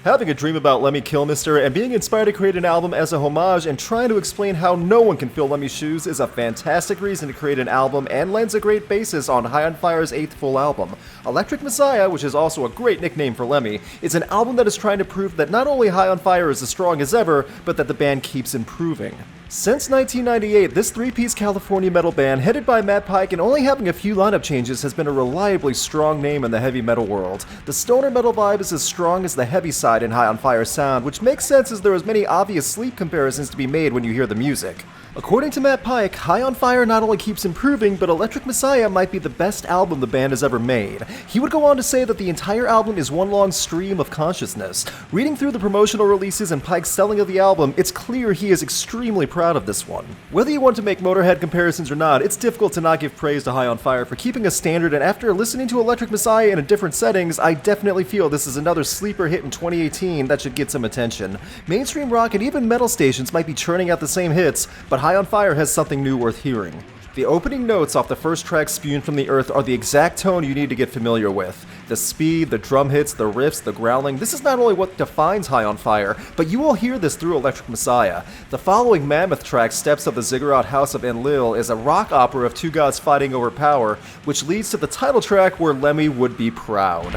Having a dream about Lemmy Kilmister and being inspired to create an album as a homage and trying to explain how no one can fill Lemmy's shoes is a fantastic reason to create an album and lends a great basis on High on Fire's 8th full album. Electric Messiah, which is also a great nickname for Lemmy, is an album that is trying to prove that not only High on Fire is as strong as ever, but that the band keeps improving. Since 1998, this three-piece California metal band, headed by Matt Pike and only having a few lineup changes, has been a reliably strong name in the heavy metal world. The stoner metal vibe is as strong as the heavy side in High on Fire sound, which makes sense as there is many obvious Sleep comparisons to be made when you hear the music. According to Matt Pike, High on Fire not only keeps improving, but Electric Messiah might be the best album the band has ever made. He would go on to say that the entire album is one long stream of consciousness. Reading through the promotional releases and Pike's selling of the album, it's clear he is extremely proud of this one. Whether you want to make Motörhead comparisons or not, it's difficult to not give praise to High on Fire for keeping a standard, and after listening to Electric Messiah in different settings, I definitely feel this is another sleeper hit in 2018 that should get some attention. Mainstream rock and even metal stations might be churning out the same hits, but High on Fire has something new worth hearing. The opening notes off the first track, Spewed from the Earth, are the exact tone you need to get familiar with. The speed, the drum hits, the riffs, the growling, this is not only what defines High on Fire, but you will hear this through Electric Messiah. The following mammoth track, Steps of the Ziggurat House of Enlil, is a rock opera of two gods fighting over power, which leads to the title track where Lemmy would be proud.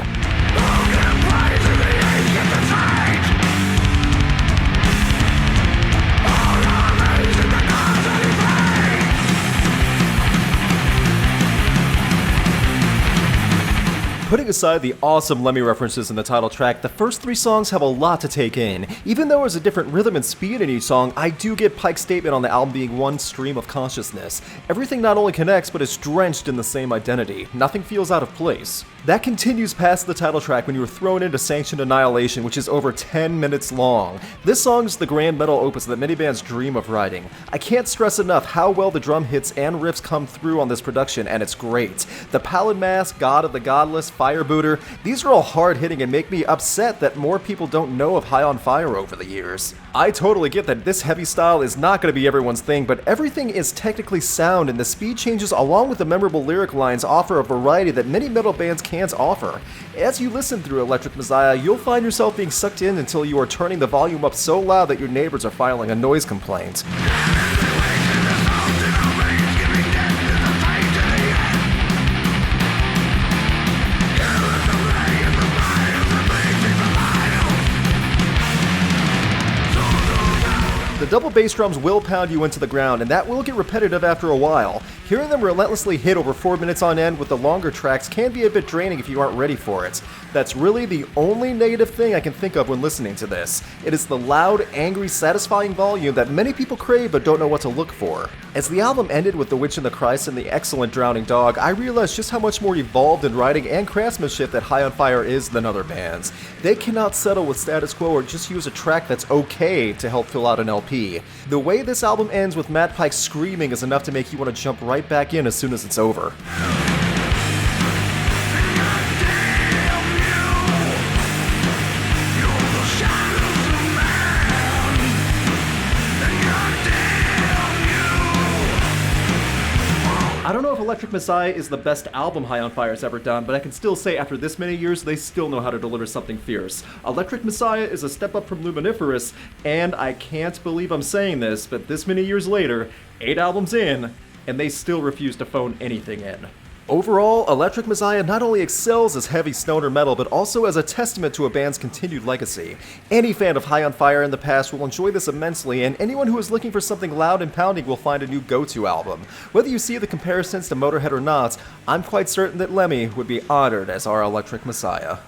Putting aside the awesome Lemmy references in the title track, the first three songs have a lot to take in. Even though there's a different rhythm and speed in each song, I do get Pike's statement on the album being one stream of consciousness. Everything not only connects, but is drenched in the same identity. Nothing feels out of place. That continues past the title track when you are thrown into Sanctioned Annihilation, which is over 10 minutes long. This song is the grand metal opus that many bands dream of writing. I can't stress enough how well the drum hits and riffs come through on this production, and it's great. The Pallid Mask, God of the Godless, Freebooter, these are all hard-hitting and make me upset that more people don't know of High on Fire over the years. I totally get that this heavy style is not going to be everyone's thing, but everything is technically sound, and the speed changes along with the memorable lyric lines offer a variety that many metal bands can't offer. As you listen through Electric Messiah, you'll find yourself being sucked in until you are turning the volume up so loud that your neighbors are filing a noise complaint. The double bass drums will pound you into the ground, and that will get repetitive after a while. Hearing them relentlessly hit over 4 minutes on end with the longer tracks can be a bit draining if you aren't ready for it. That's really the only negative thing I can think of when listening to this. It is the loud, angry, satisfying volume that many people crave but don't know what to look for. As the album ended with The Witch and the Christ and the excellent Drowning Dog, I realized just how much more evolved in writing and craftsmanship that High on Fire is than other bands. They cannot settle with status quo or just use a track that's okay to help fill out an LP. The way this album ends with Matt Pike screaming is enough to make you want to jump right back in as soon as it's over. I don't know if Electric Messiah is the best album High on Fire has ever done, but I can still say after this many years, they still know how to deliver something fierce. Electric Messiah is a step up from Luminiferous, and I can't believe I'm saying this, but this many years later, 8 albums in, and they still refuse to phone anything in. Overall, Electric Messiah not only excels as heavy stoner metal, but also as a testament to a band's continued legacy. Any fan of High on Fire in the past will enjoy this immensely, and anyone who is looking for something loud and pounding will find a new go-to album. Whether you see the comparisons to Motörhead or not, I'm quite certain that Lemmy would be honored as our Electric Messiah.